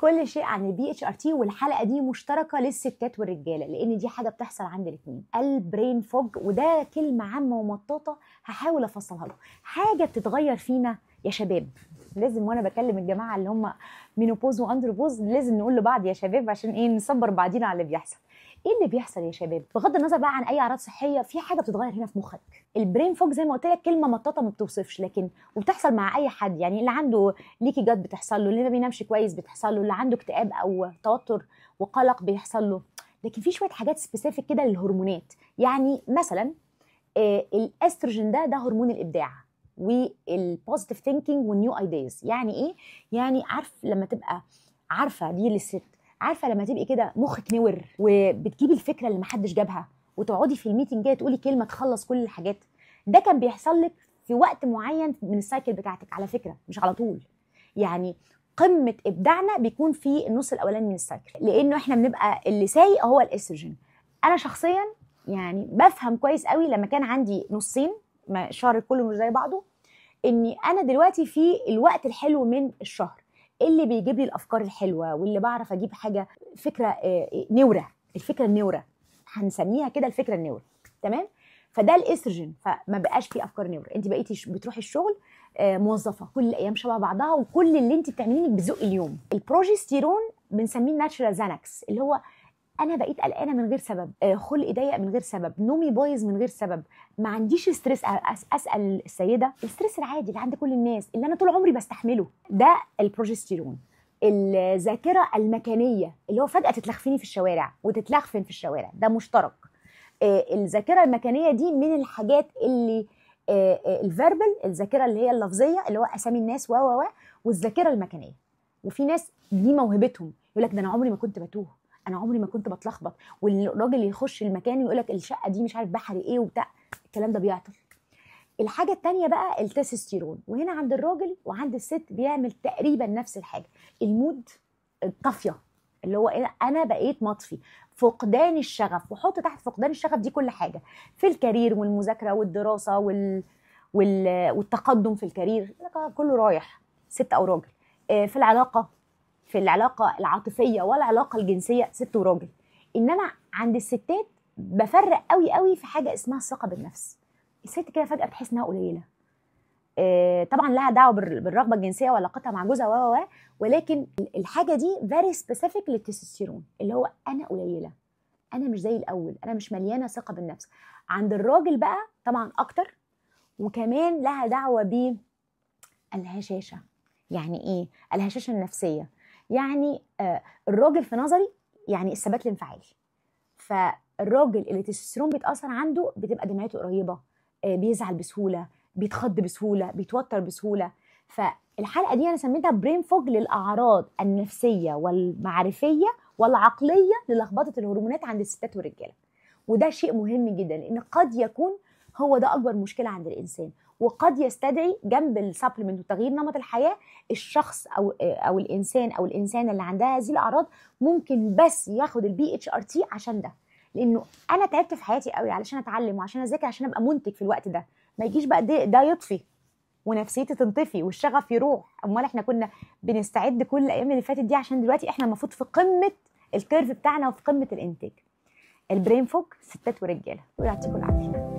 كل شيء عن البي اتش ار تي، والحلقه دي مشتركه للستات والرجاله لان دي حاجه بتحصل عند الاثنين. البرين فوج، وده كلمه عامه ومطاطه هحاول افصلها له. حاجه بتتغير فينا يا شباب، لازم وانا بكلم الجماعه اللي هم مينوبوز واندروبوز لازم نقول لبعض يا شباب عشان ايه نصبر بعضينا على اللي بيحصل. ايه اللي بيحصل يا شباب؟ بغض النظر بقى عن اي اعراض صحيه، في حاجه بتتغير هنا في مخك. البرين فوج زي ما قلت لك كلمه مطاطه ما بتوصفش، لكن وبتحصل مع اي حد. يعني اللي عنده ليكي جات بتحصل له، اللي ما بينامش كويس بتحصل له، اللي عنده اكتئاب او توتر وقلق بيحصل له. لكن في شويه حاجات سبيسيفيك كده للهرمونات. يعني مثلا الاستروجين ده هرمون الابداع والبوزيتيف ثينكينج والنيو ايديز. يعني ايه؟ يعني عارف لما تبقى عارفه دي للست، عارفه لما تبقي كده مخك نور وبتجيبي الفكره اللي محدش جابها وتقعدي في الميتنج كده تقولي كلمه تخلص كل الحاجات. ده كان بيحصل لك في وقت معين من السايكل بتاعتك، على فكره مش على طول. يعني قمه ابداعنا بيكون في النص الاولاني من السايكل، لانه احنا بنبقى اللي سايق هو الاستروجين. انا شخصيا يعني بفهم كويس قوي لما كان عندي نصين، الشهر كله مش زي بعضه، اني انا دلوقتي في الوقت الحلو من الشهر اللي بيجيب لي الافكار الحلوه، واللي بعرف اجيب حاجه فكره نوره. الفكره النوره هنسميها كده، الفكره النوره، تمام؟ فده الاستروجين، فما بقاش في افكار نوره. انت بقيتي بتروحي الشغل موظفه، كل الايام شبه بعضها وكل اللي انت بتعمليه انك بتزقي اليوم. البروجستيرون بنسميه ناتشورال زانكس، اللي هو انا بقيت قلقانه من غير سبب، خلقي ضيق من غير سبب، نومي بايظ من غير سبب، ما عنديش ستريس. اسال السيده الستريس العادي اللي عند كل الناس اللي انا طول عمري بستحمله، ده البروجستيرون. الذاكره المكانيه اللي هو فجاه تتلخفني في الشوارع وتتلخفن في الشوارع، ده مشترك. الذاكره المكانيه دي من الحاجات اللي الفيربال، الذاكره اللي هي اللفظيه اللي هو اسامي الناس والذاكره المكانيه. وفي ناس دي موهبتهم، يقول لك ده انا عمري ما كنت بتوه، انا عمري ما كنت بتلخبط. والراجل يخش المكان يقول لك الشقه دي مش عارف بحري ايه وبتاع، الكلام ده بيعطل. الحاجه الثانيه بقى التستوستيرون، وهنا عند الراجل وعند الست بيعمل تقريبا نفس الحاجه. المود الطافيه، اللي هو انا بقيت مطفي، فقدان الشغف. وحط تحت فقدان الشغف دي كل حاجه في الكارير والمذاكره والدراسه والتقدم في الكارير، كله رايح، ست او راجل. في العلاقه العاطفيه والعلاقه الجنسيه، ست وراجل. انما عند الستات بفرق قوي قوي في حاجه اسمها الثقه بالنفس. الست كده فجاه بتحس انها قليله، طبعا لها دعوه بالرغبه الجنسيه وعلاقتها مع جوزها ولكن الحاجه دي فيري سبيسيفيك للتستوستيرون، اللي هو انا قليله، انا مش زي الاول، انا مش مليانه ثقه بالنفس. عند الراجل بقى طبعا اكتر، وكمان لها دعوه بالهشاشه. يعني ايه الهشاشه النفسيه؟ يعني الراجل في نظري يعني الثبات الانفعالي. فالراجل اللي التستوستيرون بيتاثر عنده بتبقى دمعته قريبه، بيزعل بسهوله، بيتخض بسهوله، بيتوتر بسهوله. فالحلقه دي انا سميتها برين فوج للاعراض النفسيه والمعرفيه والعقليه للخبطه الهرمونات عند الستات والرجاله. وده شيء مهم جدا، لان قد يكون هو ده اكبر مشكله عند الانسان، وقد يستدعي جنب السبلمنت وتغيير نمط الحياه الشخص او الانسان اللي عندها هذه الاعراض ممكن بس ياخد البي اتش ار تي عشان ده. لانه انا تعبت في حياتي قوي علشان اتعلم وعشان اذاكر عشان ابقى منتج في الوقت ده، ما يجيش بقى ده يطفي ونفسيتي تنطفي والشغف يروح. امال احنا كنا بنستعد كل الايام اللي فاتت دي عشان دلوقتي احنا المفروض في قمه الكيرف بتاعنا وفي قمه الانتاج. البرين فوج ستات ورجاله، ويعطيكم العافيه.